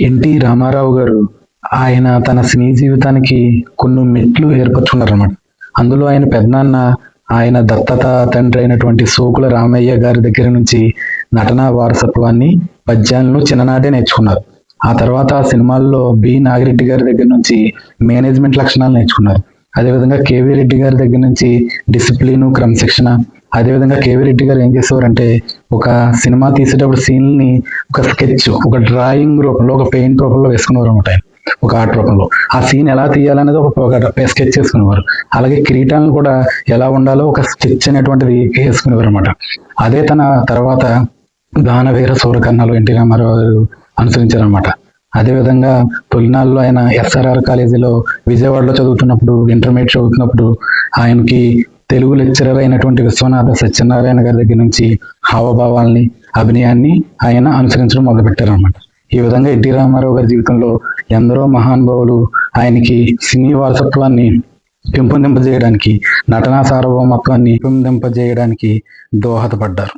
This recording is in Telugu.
ఎన్టీ రామారావు గారు ఆయన తన సినీ జీవితానికి కొన్ని మెట్లు ఏర్పరచుకున్నారన్నమాట. అందులో ఆయన పెద్దనాన్న ఆయన దత్తత తండ్రి అయినటువంటి సోకుల రామయ్య గారి దగ్గర నుంచి నటనా వారసత్వాన్ని పద్యాలను చిన్ననాటే నేర్చుకున్నారు. ఆ తర్వాత సినిమాల్లో బి నాగిరెడ్డి గారి దగ్గర నుంచి మేనేజ్మెంట్ లక్షణాలు నేర్చుకున్నారు. అదేవిధంగా కేవీ రెడ్డి గారి దగ్గర నుంచి డిసిప్లిన్, క్రమశిక్షణ. అదేవిధంగా కేవీ రెడ్డి గారు ఏం చేసేవారంటే ఒక సినిమా తీసేటప్పుడు సీన్ని ఒక స్కెచ్, ఒక డ్రాయింగ్ రూపంలో, ఒక పెయింట్ రూపంలో వేసుకునేవారు అనమాట. ఆయన ఒక ఆర్ట్ రూపంలో ఆ సీన్ ఎలా తీయాలనేది ఒక స్కెచ్ చేసుకునేవారు. అలాగే కిరీటాలను కూడా ఎలా ఉండాలో ఒక స్కెచ్ అనేటువంటిది వేసుకునేవారు అనమాట. అదే తన తర్వాత గానవీర సూరకర్ణలు ఎన్టీ రామారావు గారు అనుసరించారనమాట. అదేవిధంగా తొలినాళ్ళలో ఆయన ఎస్ఆర్ఆర్ కాలేజీలో విజయవాడలో చదువుతున్నప్పుడు, ఇంటర్మీడియట్ చదువుతున్నప్పుడు ఆయనకి తెలుగు లెక్చరర్ అయినటువంటి విశ్వనాథ సత్యనారాయణ గారి దగ్గర నుంచి హావభావాల్ని, అభినయాన్ని ఆయన అనుసరించడం మొదలుపెట్టారనమాట. ఈ విధంగా ఎన్టీ రామారావు గారి జీవితంలో ఎందరో మహానుభావులు ఆయనకి సినీ వారసత్వాన్ని పెంపొందింపజేయడానికి, నటనా సార్వభౌమత్వాన్ని పెంపొందింపజేయడానికి దోహదపడ్డారు.